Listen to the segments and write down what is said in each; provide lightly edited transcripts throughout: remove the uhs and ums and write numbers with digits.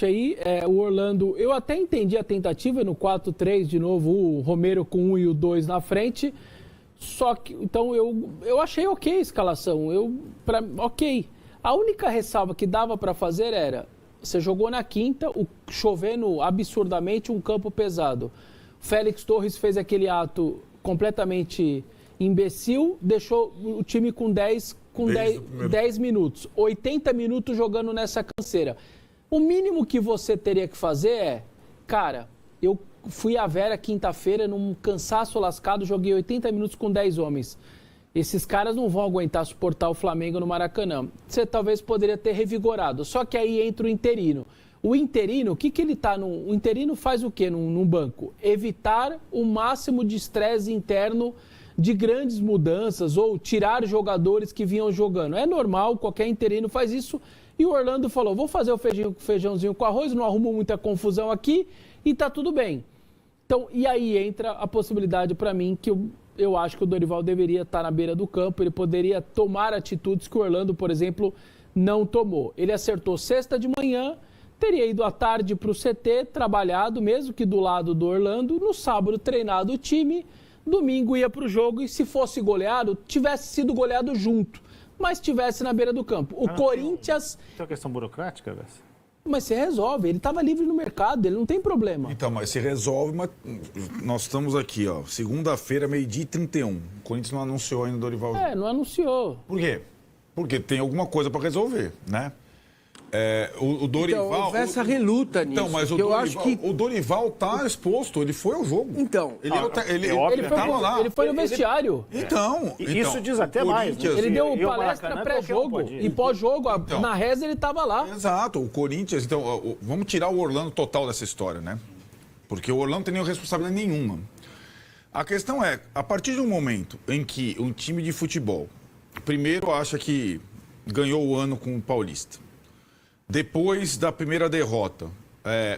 Aí, o Orlando, eu até entendi a tentativa no 4-3, de novo, o Romero com 1 e o 2 na frente, só que, então eu achei ok a escalação, ok. A única ressalva que dava para fazer era, você jogou na quinta, chovendo absurdamente, um campo pesado. Félix Torres fez aquele ato completamente imbecil, deixou o time com 10 minutos, 80 minutos jogando nessa canseira. O mínimo que você teria que fazer é, cara, eu fui à Vera quinta-feira num cansaço lascado, joguei 80 minutos com 10 homens. Esses caras não vão aguentar suportar o Flamengo no Maracanã. Você talvez poderia ter revigorado. Só que aí entra o interino. O interino, o que ele tá no... O interino faz o quê num banco? Evitar o máximo de estresse interno de grandes mudanças ou tirar jogadores que vinham jogando. É normal, qualquer interino faz isso. E o Orlando falou, vou fazer o feijãozinho com arroz, não arrumo muita confusão aqui e tá tudo bem. Então, e aí entra a possibilidade para mim que eu acho que o Dorival deveria estar na beira do campo, ele poderia tomar atitudes que o Orlando, por exemplo, não tomou. Ele acertou sexta de manhã, teria ido à tarde para o CT, trabalhado, mesmo que do lado do Orlando, no sábado treinado o time, domingo ia para o jogo e se fosse goleado, tivesse sido goleado junto. Mas estivesse na beira do campo. O Corinthians... Tem uma questão burocrática, Bessa? Mas se resolve, ele estava livre no mercado, ele não tem problema. Então, mas se resolve, mas nós estamos aqui, ó, segunda-feira, 12h31. O Corinthians não anunciou ainda o Dorival. Não anunciou. Por quê? Porque tem alguma coisa para resolver, né? O Dorival... Então, houve essa reluta nisso. Então, mas o Dorival tá exposto, ele foi ao jogo. Então... Ele foi no vestiário. Isso diz até mais. Né? Ele deu palestra pré-jogo e pós-jogo, na reza ele estava lá. Exato, o Corinthians... Então, vamos tirar o Orlando total dessa história, né? Porque o Orlando não tem nenhuma responsabilidade nenhuma. A questão é, a partir de um momento em que um time de futebol, primeiro acha que ganhou o ano com o Paulista, depois da primeira derrota,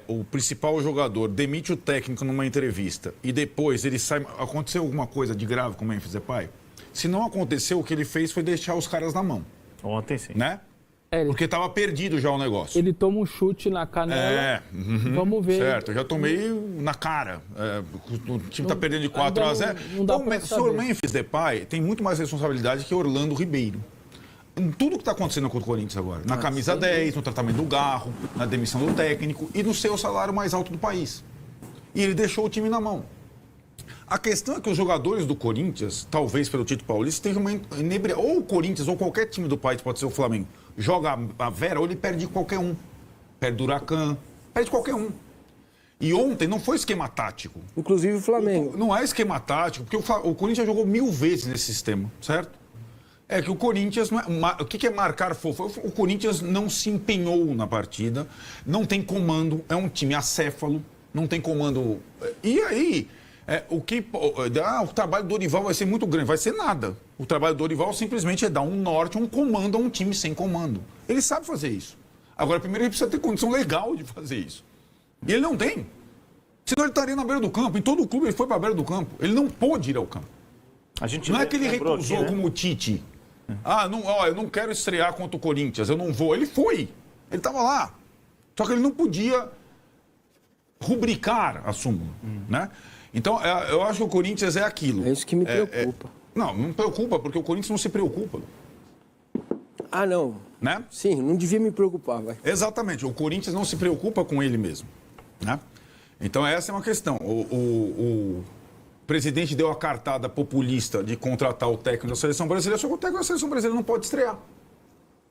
o principal jogador demite o técnico numa entrevista e depois ele sai... Aconteceu alguma coisa de grave com o Memphis Depay? Se não aconteceu, o que ele fez foi deixar os caras na mão. Ontem sim. Né? Porque estava perdido já o negócio. Ele toma um chute na canela. Vamos ver. Certo, eu já tomei na cara. O time está perdendo de 4-0. Então, o Memphis Depay tem muito mais responsabilidade que Orlando Ribeiro. Em tudo que está acontecendo com o Corinthians agora. Na camisa 10, no tratamento do Garro, na demissão do técnico e no seu salário mais alto do país. E ele deixou o time na mão. A questão é que os jogadores do Corinthians, talvez pelo título paulista, tenham uma inebriação. Ou o Corinthians, ou qualquer time do país, pode ser o Flamengo, joga a Vera ou ele perde de qualquer um. Perde do Huracan, perde qualquer um. E ontem não foi esquema tático. Inclusive o Flamengo. Não é esquema tático, porque o Corinthians jogou 1000 vezes nesse sistema, certo? É que o Corinthians... O que é marcar fofo? O Corinthians não se empenhou na partida, não tem comando, é um time acéfalo, não tem comando... E aí, o trabalho do Dorival vai ser muito grande, vai ser nada. O trabalho do Dorival simplesmente é dar um norte, um comando a um time sem comando. Ele sabe fazer isso. Agora, primeiro ele precisa ter condição legal de fazer isso. E ele não tem. Senão ele estaria na beira do campo. Em todo o clube ele foi para a beira do campo. Ele não pôde ir ao campo. Não é que ele recusou aqui, né? Como o Tite... eu não quero estrear contra o Corinthians, eu não vou. Ele foi, ele estava lá. Só que ele não podia rubricar a súmula, né? Então, eu acho que o Corinthians é aquilo. É isso que me preocupa. Não preocupa, porque o Corinthians não se preocupa. Não. Né? Sim, não devia me preocupar, vai. Exatamente, o Corinthians não se preocupa com ele mesmo, né? Então, essa é uma questão. O presidente deu a cartada populista de contratar o técnico da seleção brasileira, só que o técnico da seleção brasileira não pode estrear.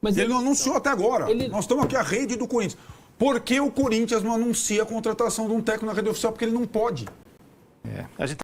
Mas ele não anunciou até agora. Nós estamos aqui a rede do Corinthians. Por que o Corinthians não anuncia a contratação de um técnico na rede oficial? Porque ele não pode. A gente